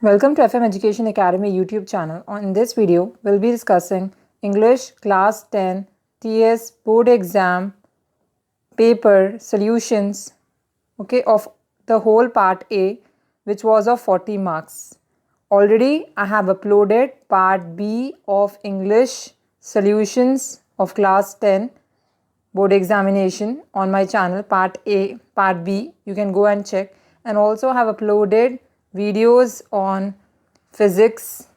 Welcome to FM Education Academy YouTube channel. On this video, we'll be discussing English Class 10 TS Board Exam paper solutions, of the whole part A, which was of 40 marks. Already, I have uploaded part B of English solutions of Class 10 board examination on my channel, part A, part B. You can go and check, and also have uploaded videos on physics,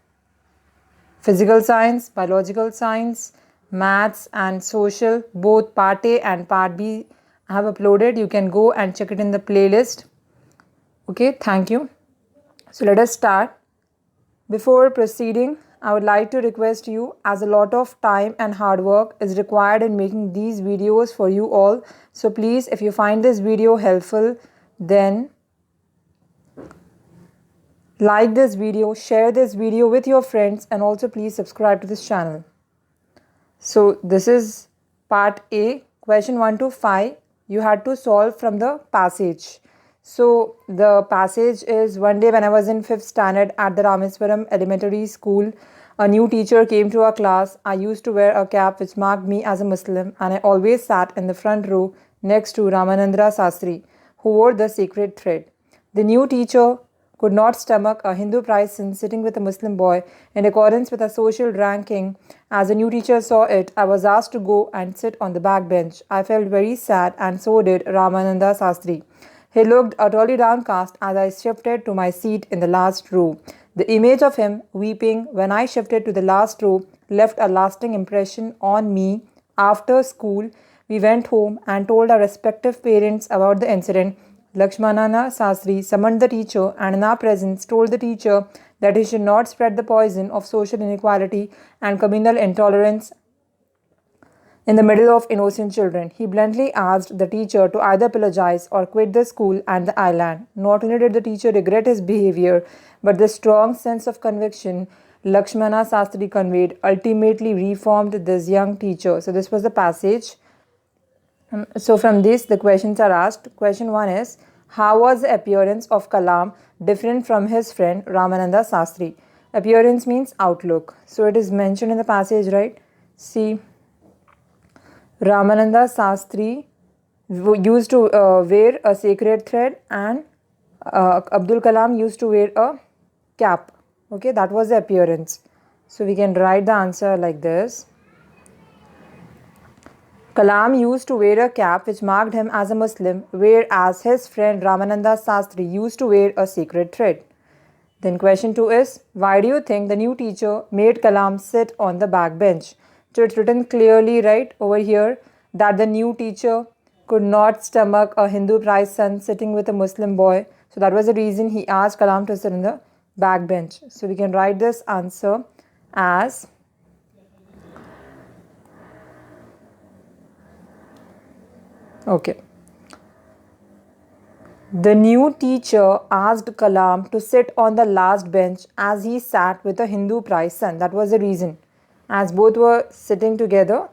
physical science, biological science, maths and social, both part A and part B I have uploaded. You can go and check it in the playlist. Okay, thank you. So let us start. Before proceeding, I would like to request you, as a lot of time and hard work is required in making these videos for you all. So please, if you find this video helpful, then like this video, share this video with your friends, and also please subscribe to this channel. So this is part A, question 1 to 5. You had to solve from the passage. So the passage is: one day when I was in 5th standard at the Rameswaram Elementary School, a new teacher came to our class. I used to wear a cap which marked me as a Muslim, and I always sat in the front row next to Ramananda Sastri, who wore the sacred thread. The new teacher could not stomach a Hindu person sitting with a Muslim boy in accordance with a social ranking. As the new teacher saw it, I was asked to go and sit on the back bench. I felt very sad, and so did Ramananda Sastri. He looked utterly downcast as I shifted to my seat in the last row. The image of him weeping when I shifted to the last row left a lasting impression on me. After school, we went home and told our respective parents about the incident. Lakshmanana Sastri summoned the teacher and in our presence told the teacher that he should not spread the poison of social inequality and communal intolerance in the middle of innocent children. He bluntly asked the teacher to either apologize or quit the school and the island. Not only did the teacher regret his behavior, but the strong sense of conviction Lakshmana Sastri conveyed ultimately reformed this young teacher. So this was the passage. So from this, the questions are asked. Question 1 is: how was the appearance of Kalam different from his friend Ramananda Sastri? Appearance means outlook. So it is mentioned in the passage, right? See, Ramananda Sastri used to wear a sacred thread, and Abdul Kalam used to wear a cap. Okay, that was the appearance. So we can write the answer like this. Kalam used to wear a cap which marked him as a Muslim, whereas his friend Ramananda Sastri used to wear a sacred thread. Then question 2 is: why do you think the new teacher made Kalam sit on the back bench? So it's written clearly right over here that the new teacher could not stomach a Hindu priest son sitting with a Muslim boy. So that was the reason he asked Kalam to sit on the back bench. So we can write this answer as the new teacher asked Kalam to sit on the last bench as he sat with a Hindu priest son. That was the reason. As both were sitting together,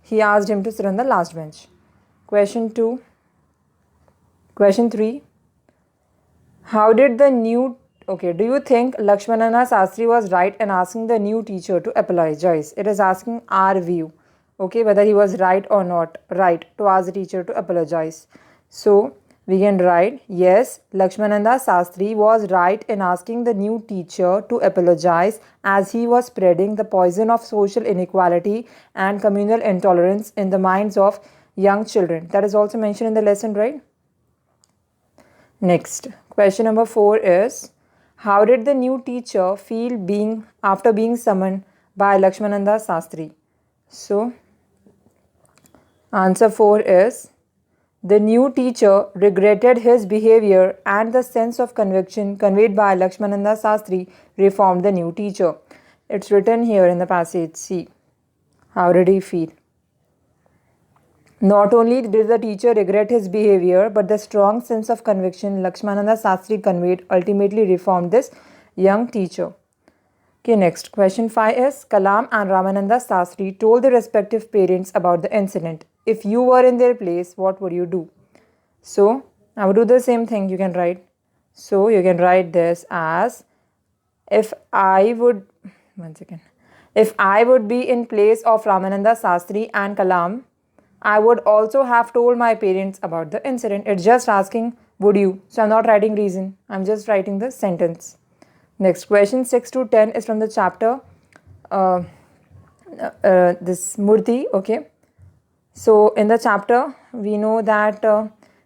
he asked him to sit on the last bench. Question 3. How did the new... do you think Lakshmanana Sastri was right in asking the new teacher to apologize? It is asking our view. Whether he was right or not right to ask the teacher to apologize. So we can write, yes, Lakshmananda Sastri was right in asking the new teacher to apologize as he was spreading the poison of social inequality and communal intolerance in the minds of young children. That is also mentioned in the lesson, right? Next, question number 4 is: how did the new teacher feel after being summoned by Lakshmananda Sastri? So answer 4 is: the new teacher regretted his behavior, and the sense of conviction conveyed by Lakshmananda Sastri reformed the new teacher. It's written here in the passage. See, how did he feel? Not only did the teacher regret his behavior, but the strong sense of conviction Lakshmananda Sastri conveyed ultimately reformed this young teacher. Next, question 5 is: Kalam and Ramananda Sastri told their respective parents about the incident. If you were in their place, what would you do? So I would do the same thing. You can write. So you can write this as: if I would, one second, if I would be in place of Ramananda Sastri and Kalam, I would also have told my parents about the incident. It's just asking, would you? So I'm not writing reason. I'm just writing the sentence. Next question 6 to 10 is from the chapter this Murti. Okay. So in the chapter, we know that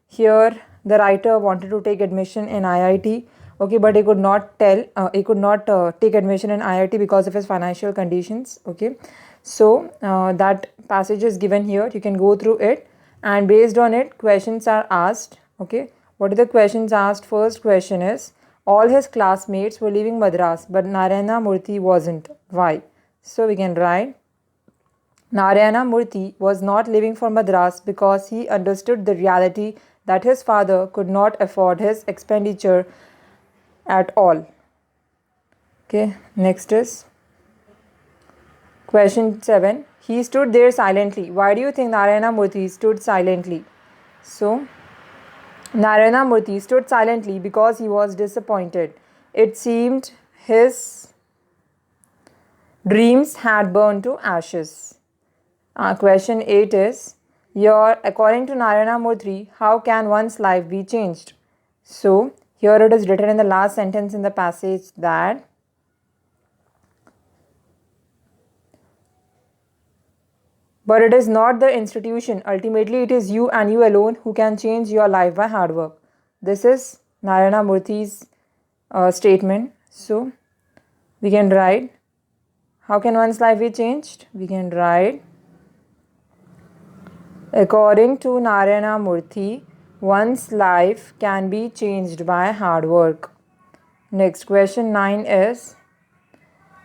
here the writer wanted to take admission in IIT. Okay, but he could not take admission in IIT because of his financial conditions. Okay, so that passage is given here. You can go through it, and based on it, questions are asked. Okay, what are the questions asked? First question is, all his classmates were leaving Madras, but Narayana Murthy wasn't. Why? So we can write, Narayana Murthy was not leaving for Madras because he understood the reality that his father could not afford his expenditure at all. Okay, next is question 7. He stood there silently. Why do you think Narayana Murthy stood silently? So, Narayana Murthy stood silently because he was disappointed. It seemed his dreams had burned to ashes. Question 8 is, according to Narayana Murthy, how can one's life be changed? So, here it is written in the last sentence in the passage that but it is not the institution. Ultimately, it is you and you alone who can change your life by hard work. This is Narayana Murthy's statement. So, we can write, how can one's life be changed? We can write, according to Narayana Murthy, one's life can be changed by hard work. Next question 9 is,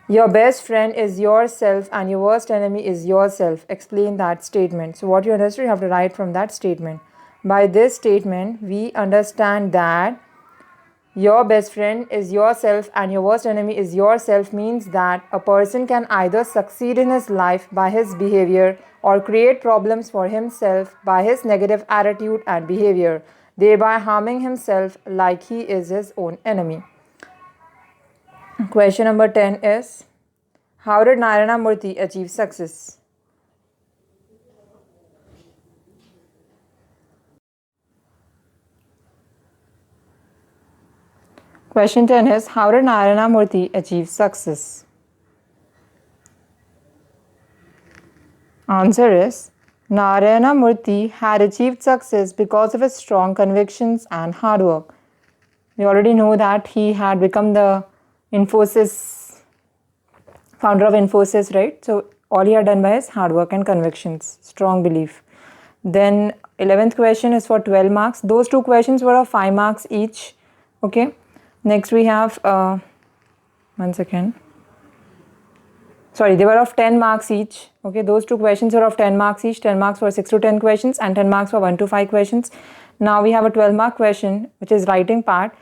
your best friend is yourself and your worst enemy is yourself. Explain that statement. So what you understand, you have to write from that statement. By this statement, we understand that your best friend is yourself and your worst enemy is yourself means that a person can either succeed in his life by his behavior or create problems for himself by his negative attitude and behavior, thereby harming himself like he is his own enemy. Question number 10 is, how did Narayana Murthy achieve success? Question 10 is, how did Narayana Murthy achieve success? Answer is, Narayana Murthy had achieved success because of his strong convictions and hard work. We already know that he had become the founder of Infosys, right? So all he had done by his hard work and convictions, strong belief. Then 11th question is for 12 marks. Those two questions were of 5 marks each. Okay. Next we have, one second. Sorry, they were of 10 marks each. Okay, those two questions were of 10 marks each. 10 marks for 6 to 10 questions and 10 marks for 1 to 5 questions. Now we have a 12 mark question, which is writing part.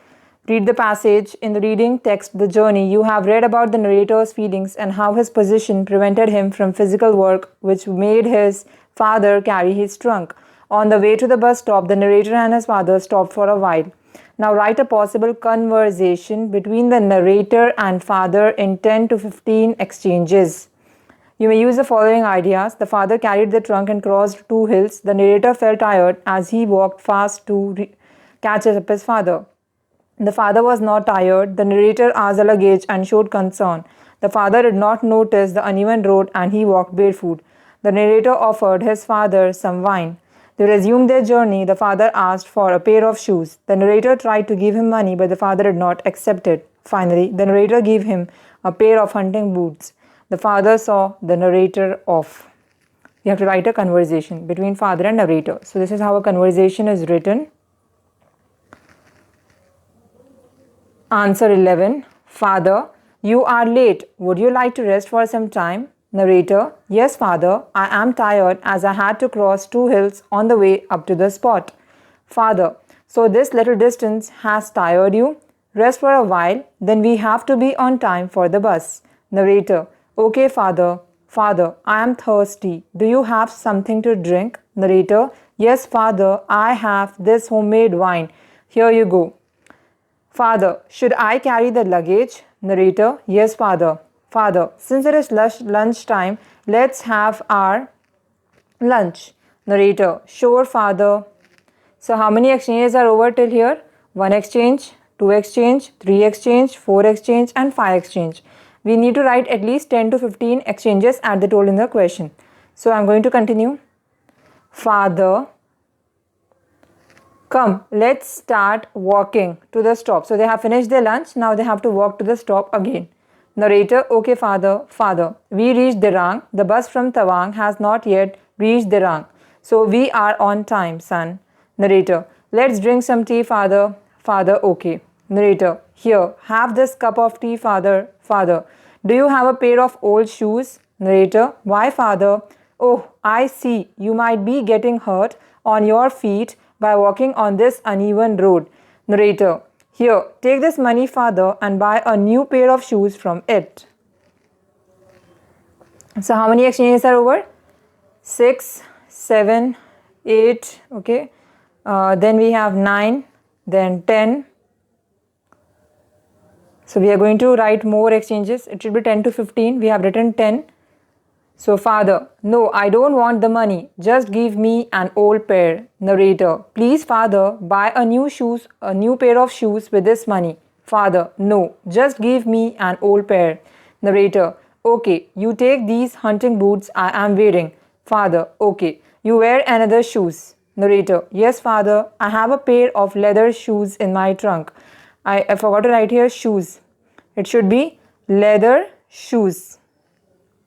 Read the passage. In the reading text, The Journey, you have read about the narrator's feelings and how his position prevented him from physical work, which made his father carry his trunk. On the way to the bus stop, the narrator and his father stopped for a while. Now write a possible conversation between the narrator and father in 10 to 15 exchanges. You may use the following ideas. The father carried the trunk and crossed 2 hills. The narrator felt tired as he walked fast to catch up his father. The father was not tired. The narrator asked the luggage and showed concern. The father did not notice the uneven road and he walked barefoot. The narrator offered his father some wine. They resumed their journey. The father asked for a pair of shoes. The narrator tried to give him money, but the father did not accept it. Finally, the narrator gave him a pair of hunting boots. The father saw the narrator off. You have to write a conversation between father and narrator. So this is how a conversation is written. Answer 11. Father, you are late. Would you like to rest for some time? Narrator, yes father, I am tired as I had to cross 2 hills on the way up to the spot. Father, so this little distance has tired you? Rest for a while, then we have to be on time for the bus. Narrator, okay father. Father, I am thirsty. Do you have something to drink? Narrator, yes father, I have this homemade wine. Here you go. Father, should I carry the luggage? Narrator, yes, father. Father, since it is lunch time, let's have our lunch. Narrator, sure, father. So how many exchanges are over till here? 1 exchange, 2 exchange, 3 exchange, 4 exchange and 5 exchange. We need to write at least 10 to 15 exchanges as they told in the question. So I'm going to continue. Father, come, let's start walking to the stop. So they have finished their lunch. Now they have to walk to the stop again. Narrator, okay, father. Father, we reached Dirang. The bus from Tawang has not yet reached Dirang. So we are on time, son. Narrator, let's drink some tea, father. Father, okay. Narrator, here, have this cup of tea, father. Father, do you have a pair of old shoes? Narrator, why, father? Oh, I see. You might be getting hurt on your feet by walking on this uneven road. Narrator, here, take this money, father, and buy a new pair of shoes from it. So how many exchanges are over? 6, 7, 8, okay. Then we have 9, then 10. So we are going to write more exchanges. It should be 10 to 15. We have written 10. So father, no, I don't want the money. Just give me an old pair. Narrator, please father, buy a new pair of shoes with this money. Father, no, just give me an old pair. Narrator, okay, you take these hunting boots I am wearing. Father, okay, you wear another shoes. Narrator, yes father, I have a pair of leather shoes in my trunk. I forgot to write here shoes. It should be leather shoes.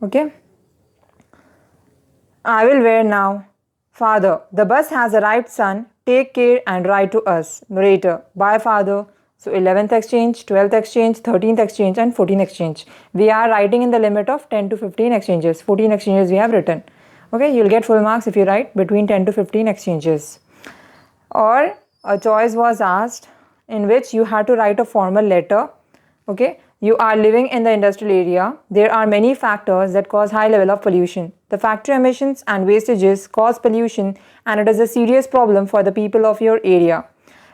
Okay. I will wear now. Father, the bus has arrived, son. Take care and write to us. Narrator, bye father. So 11th exchange, 12th exchange, 13th exchange and 14th exchange. We are writing in the limit of 10 to 15 exchanges. 14 exchanges we have written. Okay, you'll get full marks if you write between 10 to 15 exchanges. Or a choice was asked in which you had to write a formal letter. Okay, you are living in the industrial area. There are many factors that cause high level of pollution. The factory emissions and wastages cause pollution and it is a serious problem for the people of your area.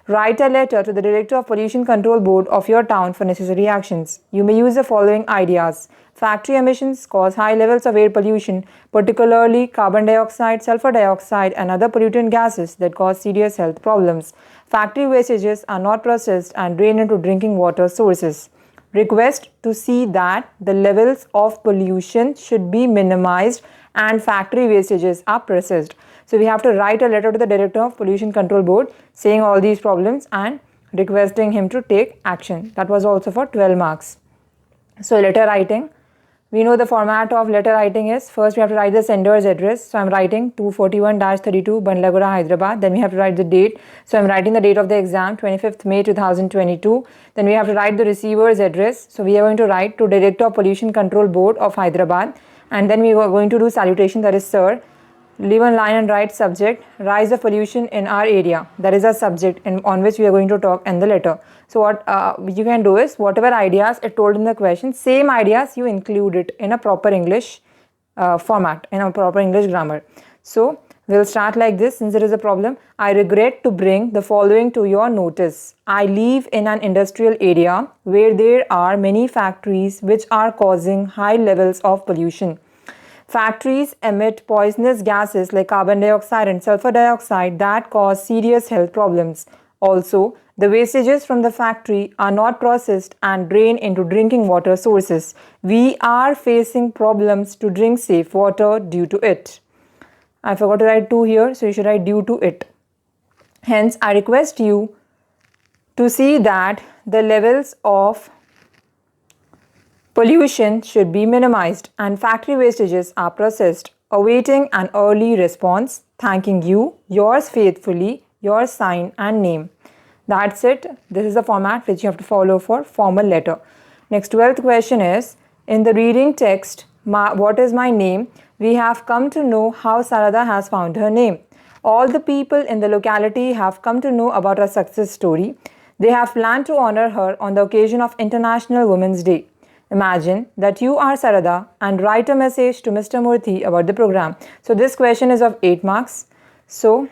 Write a letter to the Director of Pollution Control Board of your town for necessary actions. You may use the following ideas. Factory emissions cause high levels of air pollution, particularly carbon dioxide, sulfur dioxide and other pollutant gases that cause serious health problems. Factory wastages are not processed and drain into drinking water sources. Request to see that the levels of pollution should be minimized and factory wastages are processed. So we have to write a letter to the Director of Pollution Control Board saying all these problems and requesting him to take action. That was also for 12 marks. So letter writing. We know the format of letter writing is, first we have to write the sender's address. So I'm writing 241-32 Bandlagura, Hyderabad. Then we have to write the date. So I'm writing the date of the exam, 25th May 2022. Then we have to write the receiver's address. So we are going to write to Director of Pollution Control Board of Hyderabad. And then we are going to do salutation, that is sir. Leave a line and write subject, rise of pollution in our area. That is a subject on which we are going to talk in the letter. So what you can do is, whatever ideas it told in the question, same ideas you include it in a proper English format, in a proper English grammar. So we'll start like this. Since there is a problem, I regret to bring the following to your notice. I live in an industrial area where there are many factories which are causing high levels of pollution. Factories emit poisonous gases like carbon dioxide and sulfur dioxide that cause serious health problems. Also, the wastages from the factory are not processed and drain into drinking water sources. We are facing problems to drink safe water due to it. I forgot to write to here, so you should write due to it. Hence, I request you to see that the levels of pollution should be minimized and factory wastages are processed. Awaiting an early response. Thanking you. Yours faithfully. Your sign and name. That's it. This is the format which you have to follow for formal letter. Next 12th question is, in the reading text, what is my name? We have come to know how Sarada has found her name. All the people in the locality have come to know about her success story. They have planned to honor her on the occasion of International Women's Day. Imagine that you are Sarada and write a message to Mr. Murthy about the program. So this question is of 8 marks. So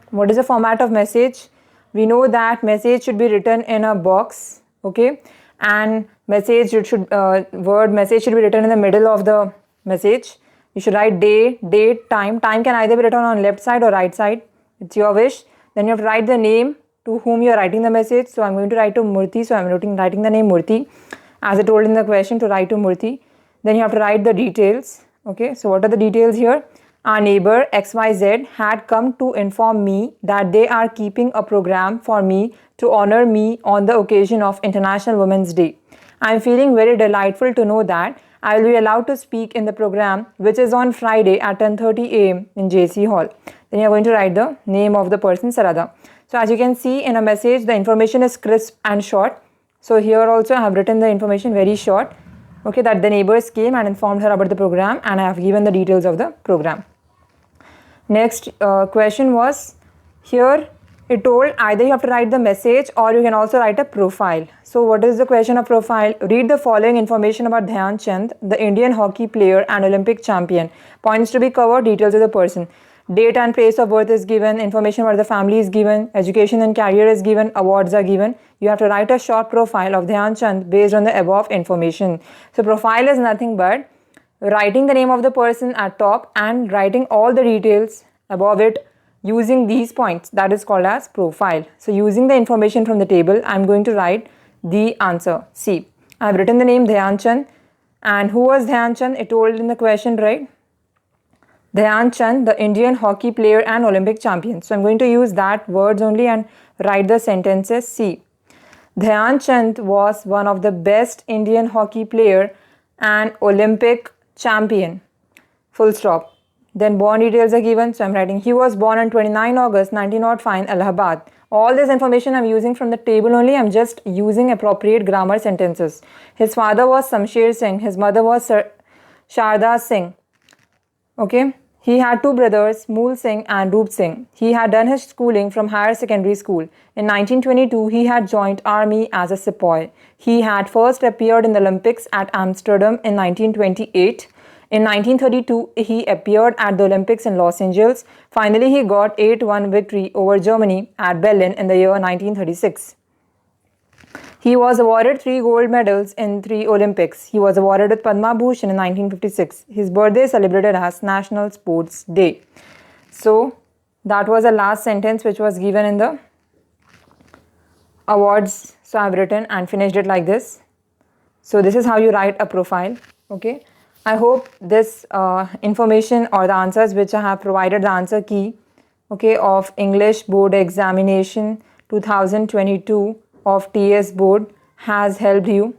what is the format of message? we know that message should be written in a box, okay, and message should be written in the middle of the message. You should write day, date, time. Time can either be written on left side or right side. It's your wish. Then you have to write the name to whom you are writing the message. So I'm going to write to Murthy. So I'm writing the name Murthy, as I told in the question, to write to Murthy. Then you have to write the details. Okay, so what are the details here? Our neighbor XYZ had come to inform me that they are keeping a program for me to honor me on the occasion of International Women's Day. I am feeling very delightful to know that I will be allowed to speak in the program, which is on Friday at 10:30 a.m. in JC Hall. Then you are going to write the name of the person, Sarada. So as you can see in a message, the information is crisp and short. So here also I have written the information very short. Okay, that the neighbors came and informed her about the program, and I have given the details of the program. Next question was, here it told either you have to write the message or you can also write a profile. So what is the question of profile? Read the following information about Dhyan Chand, the Indian hockey player and Olympic champion. Points to be covered, details of the person. Date and place of birth is given, information about the family is given, education and career is given, awards are given. You have to write a short profile of Dhyan Chand based on the above information. So profile is nothing but writing the name of the person at top and writing all the details above it using these points. That is called as profile. So using the information from the table, I am going to write the answer. See, I have written the name Dhyan Chand, and who was Dhyan Chand? It told in the question, right? Dhyan Chand, the Indian hockey player and Olympic champion. So I'm going to use that words only and write the sentences. See, Dhyan Chand was one of the best Indian hockey player and Olympic champion. Full stop. Then born details are given. So I'm writing he was born on 29 August 1905 in Allahabad. All this information I'm using from the table only. I'm just using appropriate grammar sentences. His father was Samsher Singh. His mother was Sharda Singh. Okay. He had two brothers, Mool Singh and Roop Singh. He had done his schooling from higher secondary school. In 1922, he had joined army as a sepoy. He had first appeared in the Olympics at Amsterdam in 1928. In 1932, he appeared at the Olympics in Los Angeles. Finally, he got 8-1 victory over Germany at Berlin in the year 1936. He was awarded 3 gold medals in 3 Olympics. He was awarded with Padma Bhushan in 1956. His birthday is celebrated as National Sports Day. So, that was the last sentence which was given in the awards. So, I have written and finished it like this. So, this is how you write a profile. Okay. I hope this information or the answers which I have provided, the answer key, okay, of English Board Examination 2022 of TS Board has helped you.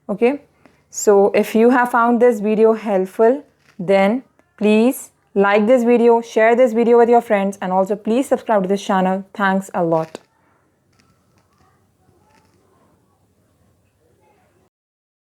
Okay, so if you have found this video helpful, then please like this video, share this video with your friends, and also please subscribe to this channel. Thanks a lot.